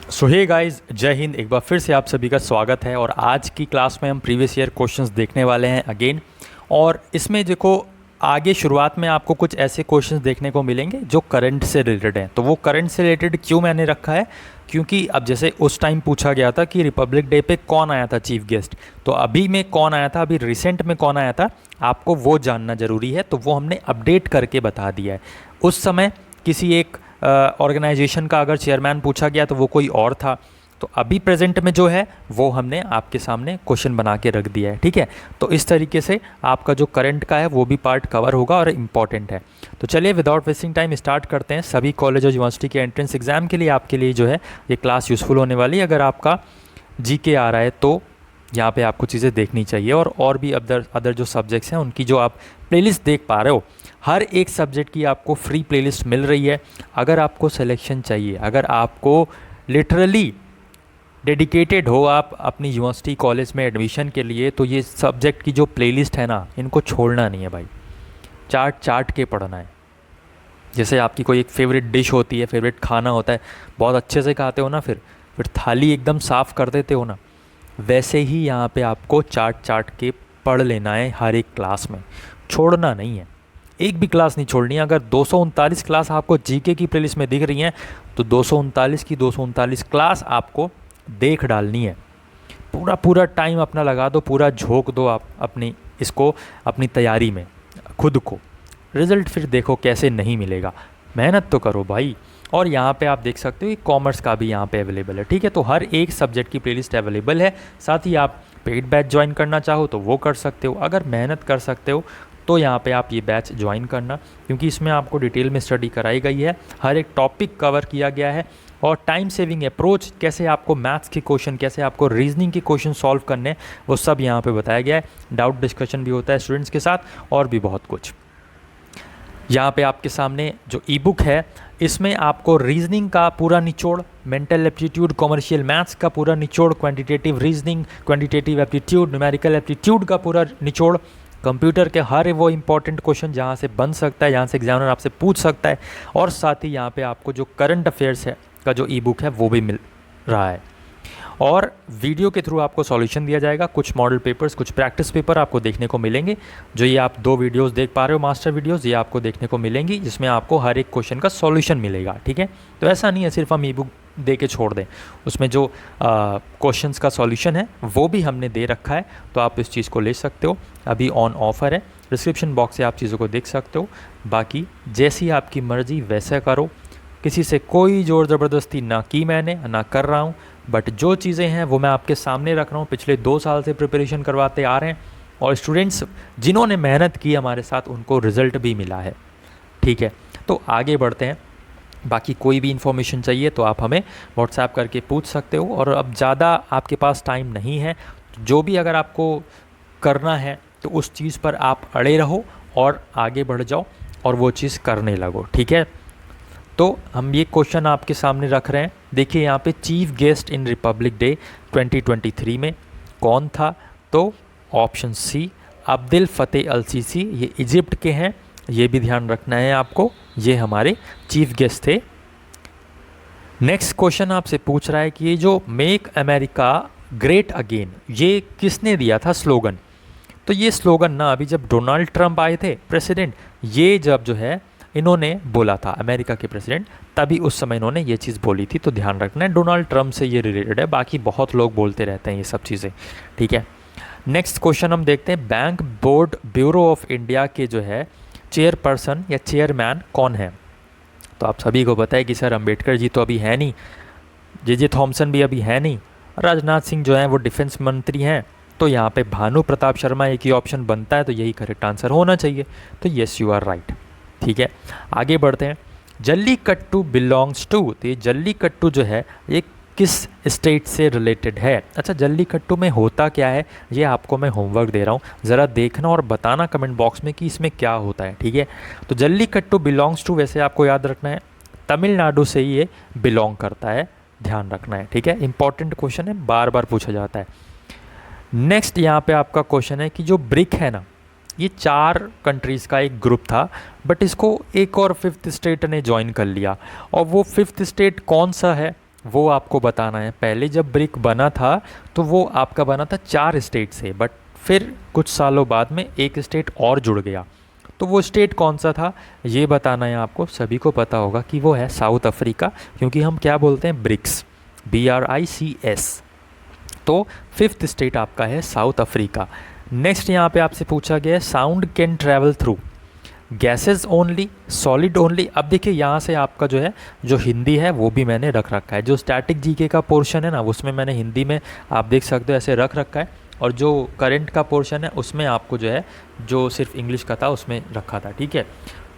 सो hey guys, जय हिंद। एक बार फिर से आप सभी का स्वागत है। और आज की क्लास में हम प्रीवियस ईयर क्वेश्चंस देखने वाले हैं अगेन। और इसमें देखो, आगे शुरुआत में आपको कुछ ऐसे क्वेश्चंस देखने को मिलेंगे जो करंट से रिलेटेड हैं। तो वो करंट से रिलेटेड क्यों मैंने रखा है, क्योंकि अब जैसे उस टाइम पूछा गया था कि रिपब्लिक डे पे कौन आया था चीफ गेस्ट, तो अभी में कौन आया था, अभी रिसेंट में कौन आया था, आपको वो जानना ज़रूरी है। तो वो हमने अपडेट करके बता दिया है। उस समय किसी एक ऑर्गेनाइजेशन का अगर चेयरमैन पूछा गया तो वो कोई और था। तो अभी प्रेजेंट में जो है वो हमने आपके सामने क्वेश्चन बना के रख दिया है, ठीक है। तो इस तरीके से आपका जो करंट का है वो भी पार्ट कवर होगा और इम्पॉर्टेंट है। तो चलिए विदाउट वेस्टिंग टाइम स्टार्ट करते हैं। सभी कॉलेज और यूनिवर्सिटी के एंट्रेंस एग्जाम के लिए आपके लिए जो है ये क्लास यूज़फुल होने वाली है। अगर आपका जीके आ रहा है तो यहाँ पे आपको चीज़ें देखनी चाहिए। और भी अदर जो सब्जेक्ट्स हैं उनकी जो आप प्लेलिस्ट देख पा रहे हो, हर एक सब्जेक्ट की आपको फ्री प्लेलिस्ट मिल रही है। अगर आपको सिलेक्शन चाहिए, अगर आपको लिटरली डेडिकेटेड हो आप अपनी यूनिवर्सिटी कॉलेज में एडमिशन के लिए, तो ये सब्जेक्ट की जो प्लेलिस्ट है ना, इनको छोड़ना नहीं है भाई। चाट चाट के पढ़ना है। जैसे आपकी कोई एक फेवरेट डिश होती है, फेवरेट खाना होता है, बहुत अच्छे से खाते हो ना, फिर थाली एकदम साफ़ कर देते हो ना, वैसे ही यहाँ पे आपको चाट चाट के पढ़ लेना है हर एक क्लास में। छोड़ना नहीं है, एक भी क्लास नहीं छोड़नी है। अगर 239 क्लास आपको जीके की प्लेलिस्ट में दिख रही हैं तो 239 की 239 क्लास आपको देख डालनी है। पूरा पूरा टाइम अपना लगा दो, पूरा झोंक दो आप अपनी तैयारी में खुद को। रिज़ल्ट फिर देखो कैसे नहीं मिलेगा, मेहनत तो करो भाई। और यहाँ पे आप देख सकते हो कि कॉमर्स का भी यहाँ पे अवेलेबल है, ठीक है। तो हर एक सब्जेक्ट की प्लेलिस्ट अवेलेबल है। साथ ही आप पेड बैच ज्वाइन करना चाहो तो वो कर सकते हो। अगर मेहनत कर सकते हो तो यहाँ पे आप ये बैच ज्वाइन करना, क्योंकि इसमें आपको डिटेल में स्टडी कराई गई है, हर एक टॉपिक कवर किया गया है। और टाइम सेविंग अप्रोच, कैसे आपको मैथ्स के क्वेश्चन, कैसे आपको रीजनिंग के क्वेश्चन सॉल्व करने, वो सब यहाँ पे बताया गया है। डाउट डिस्कशन भी होता है स्टूडेंट्स के साथ और भी बहुत कुछ। यहाँ पे आपके सामने जो ई बुक है, इसमें आपको रीजनिंग का पूरा निचोड़, मेंटल एप्टीट्यूड, कॉमर्शियल मैथ्स का पूरा निचोड़, quantitative reasoning, quantitative aptitude, numerical aptitude का पूरा निचोड़, कंप्यूटर के हर वो इंपॉर्टेंट क्वेश्चन जहाँ से बन सकता है, जहाँ से एग्जामिनर आपसे पूछ सकता है। और साथ ही यहाँ पे आपको जो करंट अफेयर्स है का जो ई बुक है वो भी मिल रहा है। और वीडियो के थ्रू आपको सॉल्यूशन दिया जाएगा। कुछ मॉडल पेपर्स, कुछ प्रैक्टिस पेपर आपको देखने को मिलेंगे। जो ये आप 2 वीडियोस देख पा रहे हो, मास्टर वीडियोस, ये आपको देखने को मिलेंगी, जिसमें आपको हर एक क्वेश्चन का सॉल्यूशन मिलेगा, ठीक है। तो ऐसा नहीं है सिर्फ हम ई बुक दे के छोड़ दें, उसमें जो क्वेश्चंस का सॉल्यूशन है वो भी हमने दे रखा है। तो आप इस चीज़ को ले सकते हो, अभी ऑन ऑफ़र है। डिस्क्रिप्शन बॉक्स से आप चीज़ों को देख सकते हो। बाकी जैसी आपकी मर्ज़ी वैसा करो, किसी से कोई ज़ोर ज़बरदस्ती ना की मैंने, ना कर रहा हूँ। बट जो चीज़ें हैं वो मैं आपके सामने रख रहा हूँ। पिछले 2 साल से प्रिपरेशन करवाते आ रहे हैं और स्टूडेंट्स जिन्होंने मेहनत की हमारे साथ, उनको रिज़ल्ट भी मिला है, ठीक है। तो आगे बढ़ते हैं। बाकी कोई भी इन्फॉर्मेशन चाहिए तो आप हमें व्हाट्सएप करके पूछ सकते हो। और अब ज़्यादा आपके पास टाइम नहीं है, तो जो भी अगर आपको करना है तो उस चीज़ पर आप अड़े रहो और आगे बढ़ जाओ और वो चीज़ करने लगो, ठीक है। तो हम ये क्वेश्चन आपके सामने रख रहे हैं। देखिए यहाँ पे चीफ गेस्ट इन रिपब्लिक डे 2023 में कौन था, तो ऑप्शन सी अब्दुल फतेह अल सीसी, ये इजिप्ट के हैं, ये भी ध्यान रखना है आपको। ये हमारे चीफ गेस्ट थे। नेक्स्ट क्वेश्चन आपसे पूछ रहा है कि ये जो मेक अमेरिका ग्रेट अगेन, ये किसने दिया था स्लोगन। तो ये स्लोगन ना अभी जब डोनाल्ड ट्रंप आए थे प्रेसिडेंट, ये जब जो है इन्होंने बोला था, अमेरिका के प्रेसिडेंट, तभी उस समय इन्होंने ये चीज़ बोली थी। तो ध्यान रखना है, डोनाल्ड ट्रंप से ये रिलेटेड है। बाकी बहुत लोग बोलते रहते हैं ये सब चीज़ें, ठीक है। नेक्स्ट क्वेश्चन हम देखते हैं। Bank board bureau of India के जो है चेयरपर्सन या चेयरमैन कौन है। तो आप सभी को पता है कि सर अम्बेडकर जी तो अभी है नहीं, जे थॉमसन भी अभी है नहीं, राजनाथ सिंह जो हैं वो डिफेंस मंत्री हैं। तो यहाँ पे भानु प्रताप शर्मा एक ही ऑप्शन बनता है, तो यही करेक्ट आंसर होना चाहिए। तो येस यू आर राइट, ठीक है। आगे बढ़ते हैं। जल्लीकट्टू बिलोंग्स टू, तो ये जल्लीकट्टू जो है ये किस स्टेट से रिलेटेड है। अच्छा, जल्लीकट्टू में होता क्या है, ये आपको मैं होमवर्क दे रहा हूँ, ज़रा देखना और बताना कमेंट बॉक्स में कि इसमें क्या होता है, ठीक है। तो जल्लीकट्टू बिलोंग्स टू, वैसे आपको याद रखना है तमिलनाडु से ही ये बिलोंग करता है, ध्यान रखना है, ठीक है। इंपॉर्टेंट क्वेश्चन है, बार बार पूछा जाता है। नेक्स्ट यहाँ पे आपका क्वेश्चन है कि जो ब्रिक है ना, ये 4 कंट्रीज़ का एक ग्रुप था, बट इसको एक और 5th स्टेट ने ज्वाइन कर लिया। और वो 5th स्टेट कौन सा है, वो आपको बताना है। पहले जब ब्रिक बना था तो वो आपका बना था 4 स्टेट से, बट फिर कुछ सालों बाद में एक स्टेट और जुड़ गया। तो वो स्टेट कौन सा था ये बताना है आपको। सभी को पता होगा कि वो है साउथ अफ्रीका, क्योंकि हम क्या बोलते हैं, ब्रिक्स, BRICS। तो 5th स्टेट आपका है साउथ अफ्रीका। नेक्स्ट यहाँ पे आपसे पूछा गया है sound can travel through gases only, solid only. अब देखिए यहाँ से आपका जो है, जो हिंदी है वो भी मैंने रख रखा है। जो स्टैटिक जीके का पोर्शन है ना, उसमें मैंने हिंदी में आप देख सकते हो ऐसे रख रखा है, और जो करंट का पोर्शन है उसमें आपको जो है, जो सिर्फ इंग्लिश का था उसमें रखा था, ठीक है।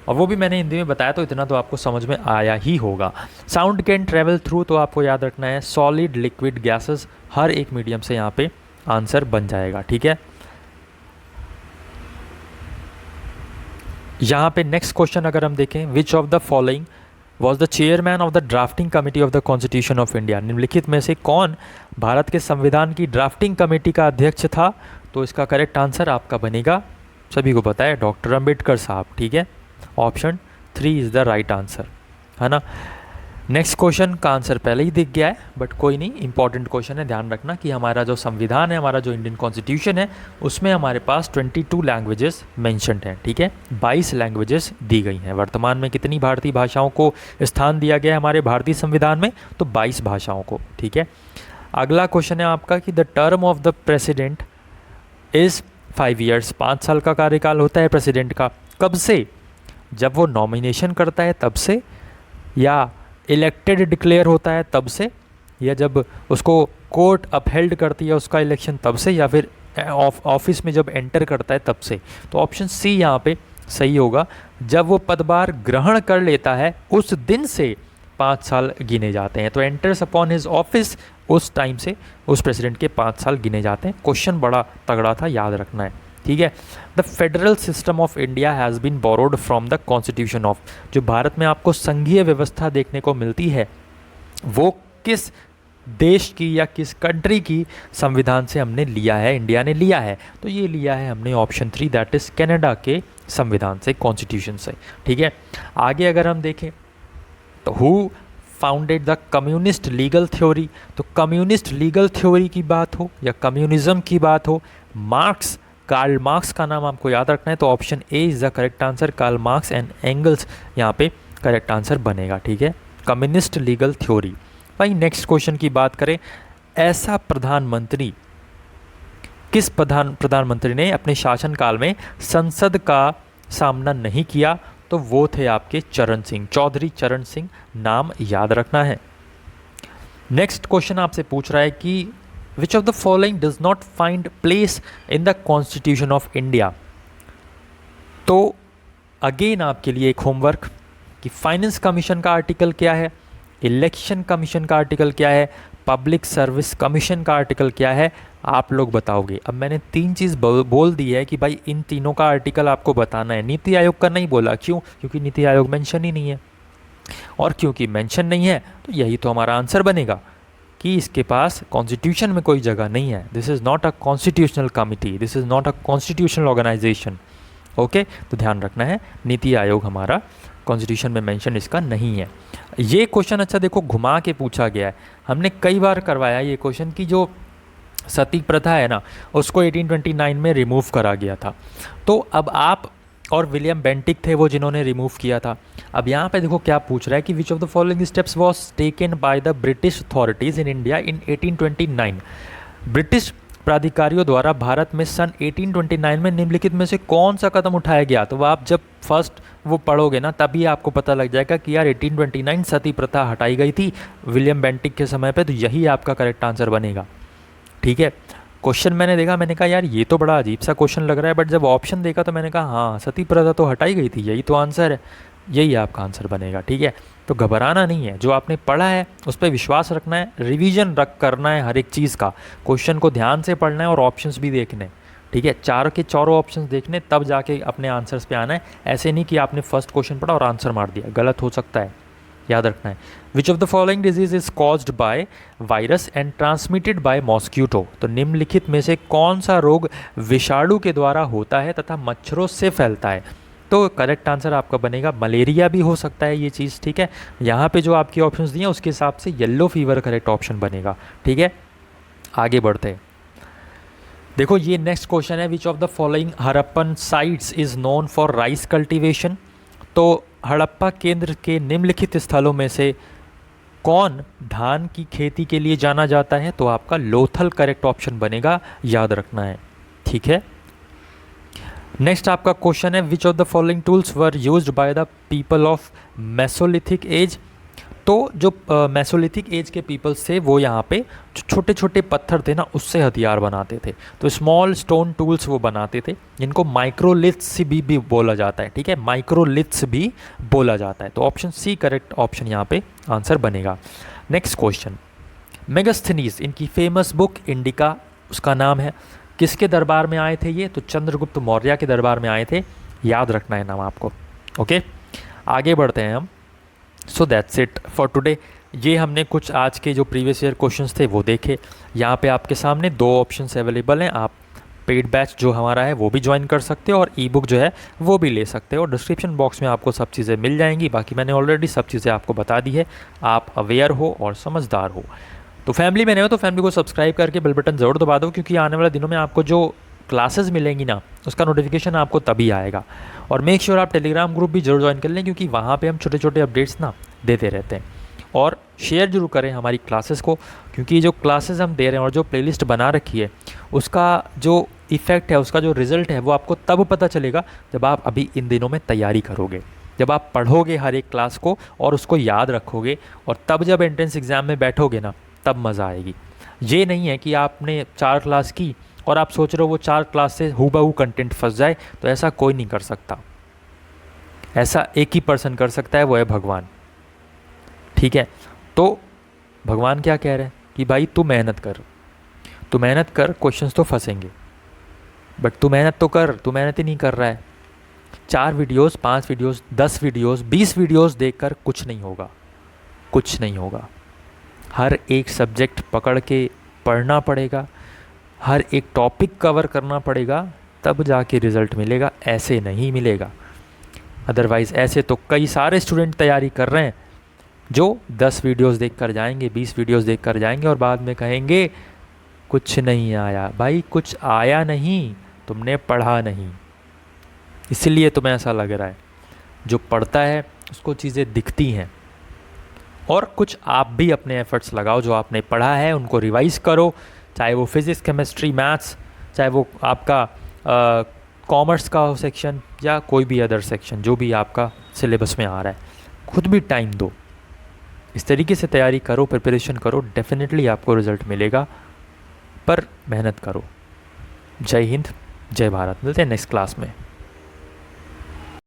और वो भी मैंने हिंदी में बताया, तो इतना तो आपको समझ में आया ही होगा। साउंड कैन ट्रैवल थ्रू, तो आपको याद रखना है सॉलिड, लिक्विड, गैसेस, हर एक मीडियम से यहाँ पे आंसर बन जाएगा, ठीक है। यहाँ पे नेक्स्ट क्वेश्चन अगर हम देखें, which of the following was the chairman of the drafting committee of the constitution of India. निम्नलिखित में से कौन भारत के संविधान की ड्राफ्टिंग कमेटी का अध्यक्ष था। तो इसका करेक्ट आंसर आपका बनेगा, सभी को पता है, डॉक्टर अंबेडकर साहब, ठीक है। Option 3 is the right answer, है ना। नेक्स्ट क्वेश्चन का आंसर पहले ही दिख गया है, बट कोई नहीं, इंपॉर्टेंट क्वेश्चन है। ध्यान रखना कि हमारा जो संविधान है, हमारा जो इंडियन कॉन्स्टिट्यूशन है, उसमें हमारे पास 22 लैंग्वेजेस मेंशन्ड हैं, ठीक है। 22 लैंग्वेजेस दी गई हैं। वर्तमान में कितनी भारतीय भाषाओं को स्थान दिया गया है हमारे भारतीय संविधान में, तो 22 भाषाओं को, ठीक है। अगला क्वेश्चन है आपका कि the term of the president is 5 years. 5 साल का कार्यकाल होता है प्रेसिडेंट का। कब से? जब वो नॉमिनेशन करता है तब से, या इलेक्टेड डिक्लेयर होता है तब से, या जब उसको कोर्ट अपहेल्ड करती है उसका इलेक्शन तब से, या फिर ऑफिस में जब एंटर करता है तब से। तो ऑप्शन सी यहाँ पे सही होगा। जब वो पदभार ग्रहण कर लेता है उस दिन से 5 साल गिने जाते हैं। तो एंटर्स अपॉन हिज ऑफिस, उस टाइम से उस प्रेसिडेंट के 5 साल गिने जाते हैं। क्वेश्चन बड़ा तगड़ा था, याद रखना है, ठीक है। The federal system of India has been borrowed from the constitution of. जो भारत में आपको संघीय व्यवस्था देखने को मिलती है, वो किस देश की या किस कंट्री की संविधान से हमने लिया है, इंडिया ने लिया है। तो ये लिया है हमने ऑप्शन 3, दैट इज़ कनाडा के संविधान से, कॉन्स्टिट्यूशन से, ठीक है। आगे अगर हम देखें तो who founded the communist legal theory. तो कम्युनिस्ट लीगल थ्योरी की बात हो या कम्युनिज्म की बात हो, मार्क्स, कार्ल मार्क्स का नाम आपको याद रखना है। तो option A is the correct answer, Karl Marx and Engels यहाँ पे करेक्ट आंसर बनेगा, ठीक है। Communist legal theory. भाई नेक्स्ट क्वेश्चन की बात करें, ऐसा प्रधानमंत्री, किस प्रधानमंत्री ने अपने शासनकाल में संसद का सामना नहीं किया। तो वो थे आपके चरण सिंह, चौधरी चरण सिंह, नाम याद रखना है। नेक्स्ट क्वेश्चन आपसे पूछ रहा है कि which of the following does not find place in the constitution of India. तो अगेन आपके लिए एक होमवर्क कि फाइनेंस कमीशन का आर्टिकल क्या है, इलेक्शन कमीशन का आर्टिकल क्या है, पब्लिक सर्विस कमीशन का आर्टिकल क्या है, आप लोग बताओगे। अब मैंने 3 चीज़ बोल दी है कि भाई इन तीनों का आर्टिकल आपको बताना है। नीति आयोग का नहीं बोला, क्यों? क्योंकि नीति आयोग मेंशन ही नहीं है, और क्योंकि मेंशन नहीं है तो यही तो हमारा आंसर बनेगा कि इसके पास कॉन्स्टिट्यूशन में कोई जगह नहीं है। This is not a constitutional committee, this is not a constitutional organisation, okay. तो ध्यान रखना है, नीति आयोग हमारा कॉन्स्टिट्यूशन में मेंशन इसका नहीं है। ये क्वेश्चन अच्छा देखो घुमा के पूछा गया है, हमने कई बार करवाया ये क्वेश्चन कि जो सती प्रथा है ना, उसको 1829 में रिमूव करा गया था। तो अब आप और विलियम बेंटिक थे वो जिन्होंने रिमूव किया था। अब यहाँ पे देखो क्या पूछ रहा है कि which of the following steps was taken by the British authorities in India in 1829। British प्राधिकारियों द्वारा भारत में सन 1829 में निम्नलिखित में से कौन सा कदम उठाया गया। तो आप जब फर्स्ट वो पढ़ोगे ना, तभी आपको पता लग जाएगा कि यार 1829 सती प्रथा हटाई गई थी विलियम बेंटिक के समय पे। तो यही आपका करेक्ट आंसर बनेगा, ठीक है। क्वेश्चन मैंने देखा, मैंने कहा यार ये तो बड़ा अजीब सा क्वेश्चन लग रहा है, बट जब ऑप्शन देखा तो मैंने कहा हाँ सती प्रथा तो हटाई गई थी, यही तो आंसर है, यही आपका आंसर बनेगा, ठीक है। तो घबराना नहीं है, जो आपने पढ़ा है उस पर विश्वास रखना है, रिवीजन करना है हर एक चीज़ का, क्वेश्चन को ध्यान से पढ़ना है और ऑप्शंस भी देखने, ठीक है। चारों के चारों ऑप्शंस देखने, तब जाके अपने आंसर्स पे आना है। ऐसे नहीं कि आपने फर्स्ट क्वेश्चन पढ़ा और आंसर मार दिया, गलत हो सकता है, याद रखना है। Which of the following disease is caused by virus and transmitted by mosquito. तो निम्नलिखित में से कौन सा रोग विषाणु के द्वारा होता है तथा मच्छरों से फैलता है। तो करेक्ट आंसर आपका बनेगा मलेरिया भी हो सकता है ये चीज़, ठीक है। यहाँ पे जो आपके ऑप्शंस दिए हैं उसके हिसाब से येलो फीवर करेक्ट ऑप्शन बनेगा, ठीक है। आगे बढ़ते हैं। देखो ये नेक्स्ट क्वेश्चन है, which of the following Harappan sites is known for rice cultivation. तो हड़प्पा केंद्र के निम्नलिखित स्थलों में से कौन धान की खेती के लिए जाना जाता है? तो आपका लोथल करेक्ट ऑप्शन बनेगा, याद रखना है, ठीक है। नेक्स्ट आपका क्वेश्चन है, which of the following tools were used by the people of Mesolithic as. तो जो मेसोलिथिक एज के पीपल्स थे वो यहाँ पे जो छोटे छोटे पत्थर थे ना उससे हथियार बनाते थे, तो स्मॉल स्टोन टूल्स वो बनाते थे जिनको माइक्रोलिथ्स भी बोला जाता है, ठीक है, माइक्रोलिथ्स भी बोला जाता है। तो ऑप्शन सी करेक्ट ऑप्शन यहाँ पे आंसर बनेगा। नेक्स्ट क्वेश्चन, मेगास्थनीज इनकी फेमस बुक इंडिका उसका नाम है, किसके दरबार में आए थे ये? तो चंद्रगुप्त मौर्य के दरबार में आए थे, याद रखना है नाम आपको, ओके। आगे बढ़ते हैं हम। So that's it for today. ये हमने कुछ आज के जो प्रीवियस ईयर क्वेश्चंस थे वो देखे। यहाँ पे आपके सामने दो ऑप्शंस अवेलेबल हैं, आप पेड बैच जो हमारा है वो भी ज्वाइन कर सकते हो और ई बुक जो है वो भी ले सकते हो। डिस्क्रिप्शन बॉक्स में आपको सब चीज़ें मिल जाएंगी, बाकी मैंने ऑलरेडी सब चीज़ें आपको बता दी है, आप अवेयर हो और समझदार हो। तो फैमिली में नहीं हो तो फैमिली को सब्सक्राइब करके बेल बटन ज़रूर दबा दो, क्योंकि आने वाले दिनों में आपको जो क्लासेस मिलेंगी ना उसका नोटिफिकेशन आपको तभी आएगा। और मेक श्योर आप टेलीग्राम ग्रुप भी जरूर ज्वाइन कर लें, क्योंकि वहाँ पे हम छोटे छोटे अपडेट्स ना देते रहते हैं। और शेयर जरूर करें हमारी क्लासेस को, क्योंकि जो क्लासेस हम दे रहे हैं और जो प्लेलिस्ट बना रखी है उसका जो इफ़ेक्ट है, उसका जो रिज़ल्ट है वो आपको तब पता चलेगा जब आप अभी इन दिनों में तैयारी करोगे, जब आप पढ़ोगे हर एक क्लास को और उसको याद रखोगे, और तब जब एंट्रेंस एग्ज़ाम में बैठोगे ना तब मज़ा आएगी। ये नहीं है कि आपने 4 क्लास की और आप सोच रहे हो वो 4 क्लास से हूबहू कंटेंट फंस जाए, तो ऐसा कोई नहीं कर सकता। ऐसा एक ही पर्सन कर सकता है, वो है भगवान, ठीक है। तो भगवान क्या कह रहे हैं कि भाई तू मेहनत कर, तू मेहनत कर, क्वेश्चंस तो फंसेंगे बट तू मेहनत तो कर, तू मेहनत ही नहीं कर रहा है। 4 वीडियोस, 5 वीडियोस, 10 वीडियोस, 20 वीडियोस देखकर कुछ नहीं होगा, कुछ नहीं होगा। हर एक सब्जेक्ट पकड़ के पढ़ना पड़ेगा, हर एक टॉपिक कवर करना पड़ेगा, तब जाके रिज़ल्ट मिलेगा, ऐसे नहीं मिलेगा। अदरवाइज़ ऐसे तो कई सारे स्टूडेंट तैयारी कर रहे हैं जो 10 वीडियोस देख कर जाएंगे, 20 वीडियोस देख कर जाएंगे और बाद में कहेंगे कुछ नहीं आया। भाई कुछ आया नहीं, तुमने पढ़ा नहीं, इसलिए तुम्हें ऐसा लग रहा है। जो पढ़ता है उसको चीज़ें दिखती हैं। और कुछ आप भी अपने एफर्ट्स लगाओ, जो आपने पढ़ा है उनको रिवाइज़ करो, चाहे वो फिज़िक्स, केमिस्ट्री, मैथ्स, चाहे वो आपका कॉमर्स का हो सेक्शन या कोई भी अदर सेक्शन जो भी आपका सिलेबस में आ रहा है। खुद भी टाइम दो, इस तरीके से तैयारी करो, प्रिपरेशन करो, डेफिनेटली आपको रिज़ल्ट मिलेगा, पर मेहनत करो। जय हिंद, जय भारत। मिलते हैं नेक्स्ट क्लास में।